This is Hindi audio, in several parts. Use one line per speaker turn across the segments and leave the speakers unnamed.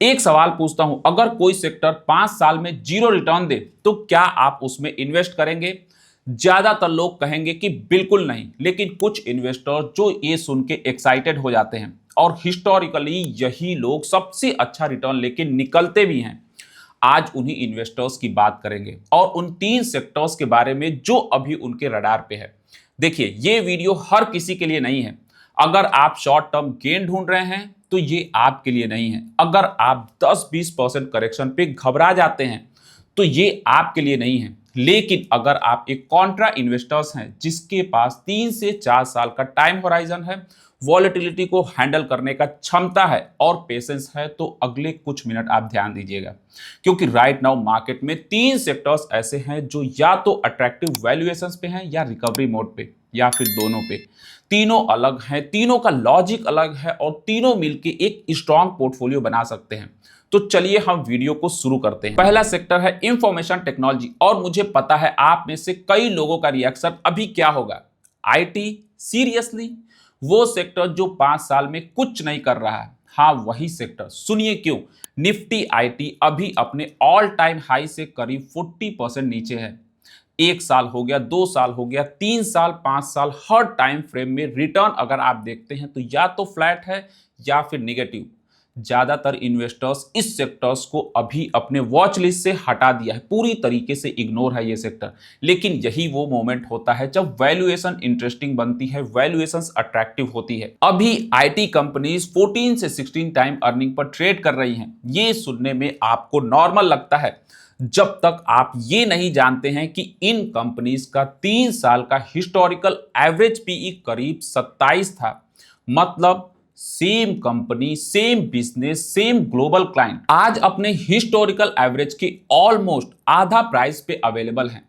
एक सवाल पूछता हूं, अगर कोई सेक्टर 5 साल में जीरो रिटर्न दे तो क्या आप उसमें इन्वेस्ट करेंगे? ज्यादातर लोग कहेंगे कि बिल्कुल नहीं, लेकिन कुछ इन्वेस्टर जो ये सुन के एक्साइटेड हो जाते हैं और हिस्टोरिकली यही लोग सबसे अच्छा रिटर्न लेके निकलते भी हैं। आज उन्हीं इन्वेस्टर्स की बात करेंगे और उन 3 सेक्टर्स के बारे में जो अभी उनके रडार पे है। देखिए, ये वीडियो हर किसी के लिए नहीं है। अगर आप शॉर्ट टर्म गेन ढूंढ रहे हैं तो ये आपके लिए नहीं है। अगर आप 10-20% करेक्शन पे घबरा जाते हैं तो ये आपके लिए नहीं है। लेकिन अगर आप एक कॉन्ट्रा इन्वेस्टर्स हैं जिसके पास 3 से 4 साल का टाइम होराइजन है, वॉलेटिलिटी को हैंडल करने का क्षमता है और पेशेंस है, तो अगले कुछ मिनट आप ध्यान दीजिएगा। क्योंकि राइट नाउ मार्केट में 3 सेक्टर्स ऐसे हैं जो या तो अट्रैक्टिव वैल्यूएशंस पे हैं या रिकवरी मोड पे या फिर दोनों पे। तीनों अलग हैं, तीनों का लॉजिक अलग है और तीनों मिलके एक स्ट्रॉन्ग पोर्टफोलियो बना सकते हैं। तो चलिए हम वीडियो को शुरू करते हैं। पहला सेक्टर है इंफॉर्मेशन टेक्नोलॉजी और मुझे पता है आप में से कई लोगों का रिएक्शन अभी क्या होगा। आईटी? सीरियसली? वो सेक्टर जो 5 साल में कुछ नहीं कर रहा है। हाँ, वही सेक्टर। सुनिए क्यों। निफ्टी आईटी अभी अपने ऑल टाइम हाई से करीब 40% नीचे है। 1 साल हो गया, 2 साल हो गया, 3 साल, 5 साल, हर टाइम फ्रेम में रिटर्न अगर आप देखते हैं तो या तो फ्लैट है या फिर निगेटिव। ज्यादातर इन्वेस्टर्स इस सेक्टर्स को अभी अपने वॉच लिस्ट से हटा दिया है, पूरी तरीके से इग्नोर है ये सेक्टर। लेकिन यही वो मोमेंट होता है जब वैल्यूएशन इंटरेस्टिंग बनती है, वैल्यूएशंस अट्रैक्टिव होती है। अभी आईटी कंपनीज 14 से 16 टाइम अर्निंग पर ट्रेड कर रही हैं। ये सुनने में आपको नॉर्मल लगता है जब तक आप ये नहीं जानते हैं कि इन कंपनीज का 3 साल का हिस्टोरिकल एवरेज पीई करीब 27 था। मतलब same company, same business, same global client आज अपने हिस्टोरिकल एवरेज के ऑलमोस्ट आधा प्राइस पे अवेलेबल हैं।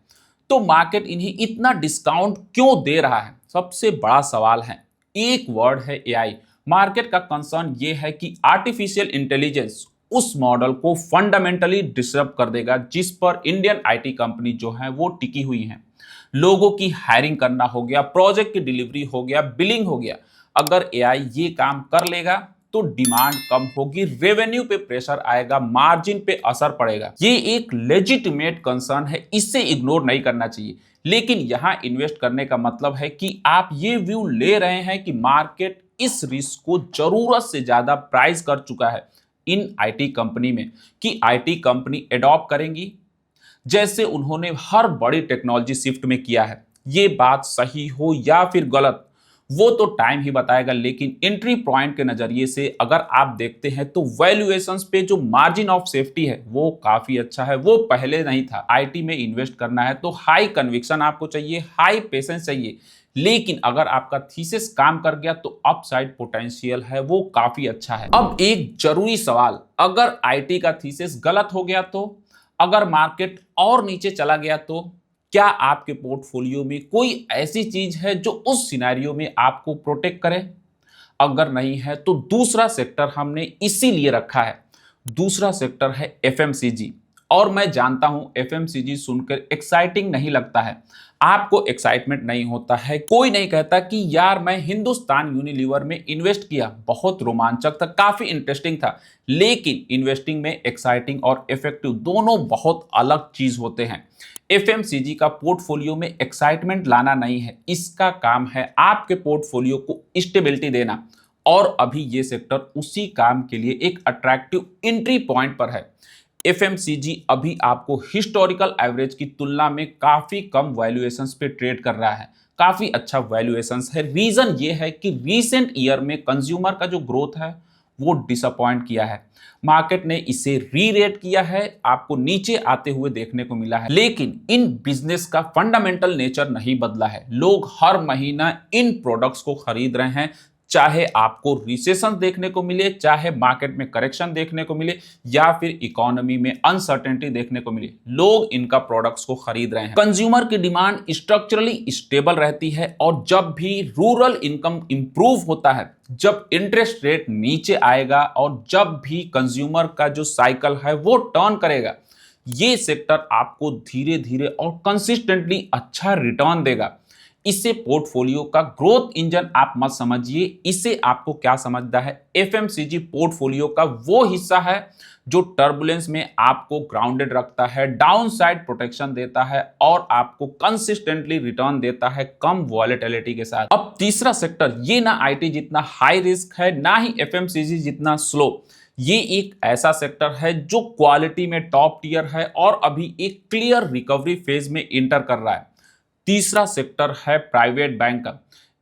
तो मार्केट इन्हें इतना डिस्काउंट क्यों दे रहा है? सबसे बड़ा सवाल है, एक वर्ड है एआई। मार्केट का कंसर्न ये है कि आर्टिफिशियल इंटेलिजेंस उस मॉडल को फंडामेंटली डिसरप्ट कर देगा जिस पर इंडियन आईटी कंपनी जो है वो टिकी हुई हैं। लोगों की हायरिंग करना हो गया, प्रोजेक्ट की डिलीवरी हो गया, बिलिंग हो गया। अगर एआई ये काम कर लेगा तो डिमांड कम होगी, रेवेन्यू पे प्रेशर आएगा, मार्जिन पे असर पड़ेगा। ये एक लेजिटिमेट कंसर्न है, इससे इग्नोर नहीं करना चाहिए। लेकिन यहां इन्वेस्ट करने का मतलब है कि आप ये व्यू ले रहे हैं कि मार्केट इस रिस्क को जरूरत से ज्यादा प्राइस कर चुका है इन आईटी कंपनी में, कि आईटी कंपनी एडॉप्ट करेंगी जैसे उन्होंने हर बड़ी टेक्नोलॉजी शिफ्ट में किया है। ये बात सही हो या फिर गलत वो तो टाइम ही बताएगा। लेकिन एंट्री पॉइंट के नजरिए से अगर आप देखते हैं तो वैल्यूएशंस पे जो मार्जिन ऑफ सेफ्टी है वो काफी अच्छा है, वो पहले नहीं था। आईटी में इन्वेस्ट करना है तो हाई कन्विक्शन आपको चाहिए, हाई पेशेंस चाहिए। लेकिन अगर आपका थीसिस काम कर गया तो अपसाइड पोटेंशियल है वो काफी अच्छा है। अब एक जरूरी सवाल, अगर आईटी का थीसिस गलत हो गया तो, अगर मार्केट और नीचे चला गया तो क्या आपके पोर्टफोलियो में कोई ऐसी चीज है जो उस सिनेरियो में आपको प्रोटेक्ट करे? अगर नहीं है तो दूसरा सेक्टर हमने इसीलिए रखा है। दूसरा सेक्टर है एफएमसीजी। और मैं जानता हूं एफएमसीजी सुनकर एक्साइटिंग नहीं लगता है, आपको एक्साइटमेंट नहीं होता है। कोई नहीं कहता कि यार मैं हिंदुस्तान यूनिलीवर में इन्वेस्ट किया, बहुत रोमांचक था, काफी इंटरेस्टिंग था। लेकिन इन्वेस्टिंग में एक्साइटिंग और इफेक्टिव दोनों बहुत अलग चीज होते हैं। एफएमसीजी का पोर्टफोलियो में एक्साइटमेंट लाना नहीं है, इसका काम है आपके पोर्टफोलियो को स्टेबिलिटी देना। और अभी ये सेक्टर उसी काम के लिए एक अट्रैक्टिव एंट्री पॉइंट पर है। एफएमसीजी अभी आपको हिस्टोरिकल एवरेज की तुलना में काफी कम वैल्यूएशंस पे ट्रेड कर रहा है, काफी अच्छा वैल्यूएशंस है। रीजन ये है कि रीसेंट ईयर में कंज्यूमर का जो ग्रोथ है वो डिसअपॉइंट किया है। मार्केट ने इसे री रेट किया है, आपको नीचे आते हुए देखने को मिला है। लेकिन इन बिजनेस का फंडामेंटल नेचर नहीं बदला है। लोग हर महीना इन प्रोडक्ट्स को खरीद रहे हैं, चाहे आपको रिसेशन देखने को मिले, चाहे मार्केट में करेक्शन देखने को मिले या फिर इकोनॉमी में अनसर्टेनिटी देखने को मिले, लोग इनका प्रोडक्ट्स को खरीद रहे हैं। कंज्यूमर की डिमांड स्ट्रक्चरली स्टेबल रहती है और जब भी रूरल इनकम इंप्रूव होता है, जब इंटरेस्ट रेट नीचे आएगा और जब भी कंज्यूमर का जो साइकिल है वो टर्न करेगा, ये सेक्टर आपको धीरे धीरे और कंसिस्टेंटली अच्छा रिटर्न देगा। इसे पोर्टफोलियो का ग्रोथ इंजन आप मत समझिए, इसे आपको क्या समझना है, एफएमसीजी पोर्टफोलियो का वो हिस्सा है जो टर्बुलेंस में आपको ग्राउंडेड रखता है, डाउन साइड प्रोटेक्शन देता है और आपको कंसिस्टेंटली रिटर्न देता है कम वॉलेटिलिटी के साथ। अब तीसरा सेक्टर, ये ना आईटी जितना हाई रिस्क है, ना ही एफएमसीजी जितना स्लो। ये एक ऐसा सेक्टर है जो क्वालिटी में टॉप टियर है और अभी एक क्लियर रिकवरी फेज में इंटर कर रहा है। तीसरा सेक्टर है प्राइवेट बैंक का।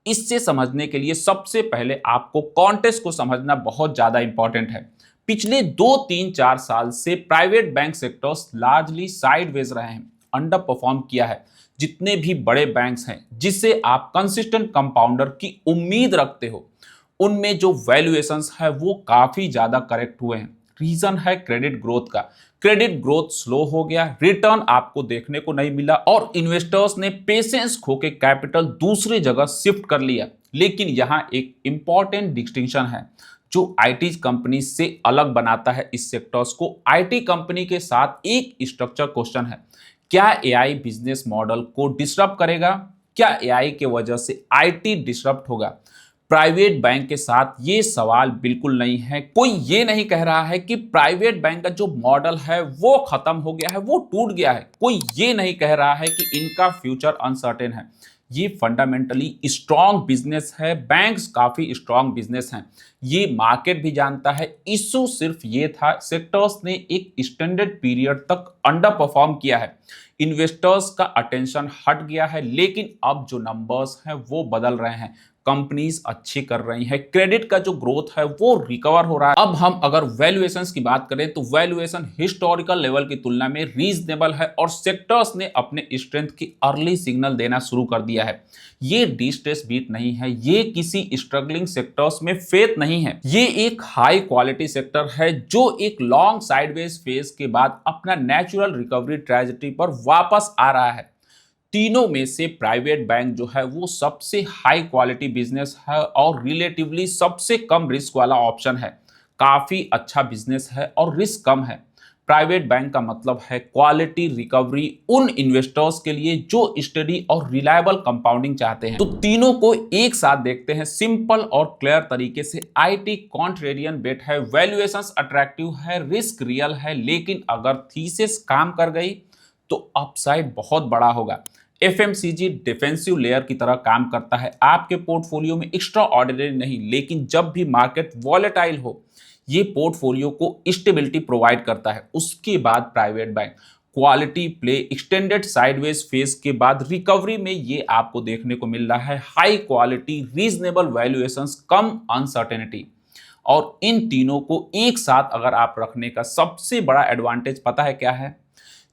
इससे समझने के लिए सबसे पहले आपको कॉन्टेक्स्ट को समझना बहुत ज्यादा इंपॉर्टेंट है। पिछले 2-3-4 साल से private bank sectors largely sideways रहे हैं, अंडर परफॉर्म किया है। जितने भी बड़े बैंक्स हैं जिससे आप कंसिस्टेंट कंपाउंडर की उम्मीद रखते हो, उनमें जो वैल्यूएशंस है वो काफी ज्यादा करेक्ट हुए हैं। रीजन है क्रेडिट ग्रोथ का। क्रेडिट ग्रोथ स्लो हो गया, रिटर्न आपको देखने को नहीं मिला और इन्वेस्टर्स ने पेशेंस खो के कैपिटल दूसरी जगह शिफ्ट कर लिया। लेकिन यहाँ एक इंपॉर्टेंट डिस्टिंक्शन है जो आईटी कंपनी से अलग बनाता है इस सेक्टर्स को। आईटी कंपनी के साथ एक स्ट्रक्चर क्वेश्चन है, क्या एआई बिजनेस मॉडल को डिसरप्ट करेगा? क्या एआई के वजह से आईटी डिसरप्ट होगा? प्राइवेट बैंक के साथ ये सवाल बिल्कुल नहीं है। कोई ये नहीं कह रहा है कि प्राइवेट बैंक का जो मॉडल है वो खत्म हो गया है, वो टूट गया है। कोई ये नहीं कह रहा है कि इनका फ्यूचर अनसर्टेन है। ये फंडामेंटली स्ट्रॉन्ग बिजनेस है, बैंक्स काफी स्ट्रॉन्ग बिजनेस हैं, ये मार्केट भी जानता है। इशू सिर्फ ये था, सेक्टर्स ने एक एक्सटेंडेड पीरियड तक अंडर परफॉर्म किया है, इन्वेस्टर्स का अटेंशन हट गया है। लेकिन अब जो नंबर्स हैं वो बदल रहे हैं, कंपनीज अच्छी कर रही हैं, क्रेडिट का जो ग्रोथ है वो रिकवर हो रहा है। अब हम अगर वैल्यूएशंस की बात करें तो वैल्यूएशन हिस्टोरिकल लेवल की तुलना में रीजनेबल है और सेक्टर्स ने अपने स्ट्रेंथ की अर्ली सिग्नल देना शुरू कर दिया है। ये डिस्ट्रेस बीट नहीं है, ये किसी स्ट्रगलिंग सेक्टर्स में फेथ नहीं है, ये एक हाई क्वालिटी सेक्टर है जो एक लॉन्ग साइडवेज फेज के बाद अपना नेचुरल रिकवरी ट्रेजेक्टरी पर वापस आ रहा है। तीनों में से प्राइवेट बैंक जो है वो सबसे हाई क्वालिटी बिजनेस है और रिलेटिवली सबसे कम रिस्क वाला ऑप्शन है। काफी अच्छा बिजनेस है और रिस्क कम है। प्राइवेट बैंक का मतलब है क्वालिटी रिकवरी उन इन्वेस्टर्स के लिए जो स्टडी और रिलायबल कंपाउंडिंग चाहते हैं। तो तीनों को एक साथ देखते हैं सिंपल और क्लियर तरीके से। आईटी कॉन्ट्रेरियन बेट है, वैल्यूएशंस अट्रैक्टिव है, रिस्क रियल है, लेकिन अगर थीसिस काम कर गई तो अपसाइड बहुत बड़ा होगा। एफएमसीजी डिफेंसिव लेयर की तरह काम करता है आपके पोर्टफोलियो में, एक्स्ट्रा ऑर्डिनरी नहीं, लेकिन जब भी मार्केट वॉलेटाइल हो ये पोर्टफोलियो को स्टेबिलिटी प्रोवाइड करता है। उसके बाद private bank quality play, extended sideways phase के बाद रिकवरी में ये आपको देखने को मिल रहा है हाई क्वालिटी, रीजनेबल वैल्यूएशंस, कम अनसर्टेनिटी। और इन तीनों को एक साथ अगर आप रखने का सबसे बड़ा एडवांटेज पता है क्या है?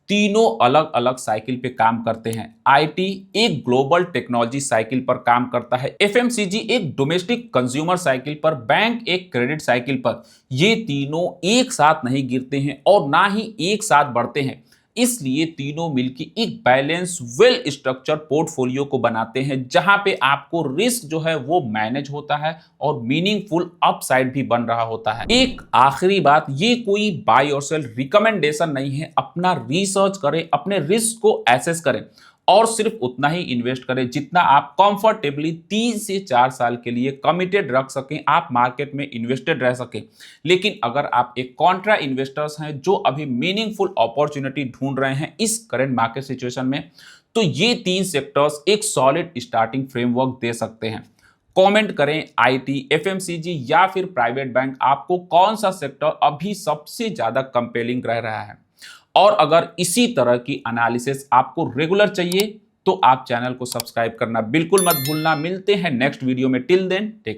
तीनों अलग अलग साइकिल पे काम करते हैं। आईटी एक ग्लोबल टेक्नोलॉजी साइकिल पर काम करता है, एफएमसीजी एक डोमेस्टिक कंज्यूमर साइकिल पर, बैंक एक क्रेडिट साइकिल पर। ये तीनों एक साथ नहीं गिरते हैं और ना ही एक साथ बढ़ते हैं, इसलिए तीनों मिलकर एक बैलेंस वेल स्ट्रक्चर पोर्टफोलियो को बनाते हैं जहां पे आपको रिस्क जो है वो मैनेज होता है और मीनिंगफुल अपसाइड भी बन रहा होता है। एक आखिरी बात, ये कोई बाय और सेल रिकमेंडेशन नहीं है। अपना रिसर्च करें, अपने रिस्क को एसेस करें और सिर्फ उतना ही इन्वेस्ट करें जितना आप कंफर्टेबली 3 से 4 साल के लिए कमिटेड रख सकें, आप मार्केट में इन्वेस्टेड रह सकें। लेकिन अगर आप एक कॉन्ट्रा इन्वेस्टर्स हैं जो अभी मीनिंगफुल अपॉर्चुनिटी ढूंढ रहे हैं इस करंट मार्केट सिचुएशन में, तो ये 3 सेक्टर्स एक सॉलिड स्टार्टिंग फ्रेमवर्क दे सकते हैं। कमेंट करें आईटी, एफएमसीजी या फिर प्राइवेट बैंक, आपको कौन सा सेक्टर अभी सबसे ज्यादा कंपेलिंग रह रहा है। और अगर इसी तरह की एनालिसिस आपको रेगुलर चाहिए तो आप चैनल को सब्सक्राइब करना बिल्कुल मत भूलना। मिलते हैं नेक्स्ट वीडियो में, टिल देन टेक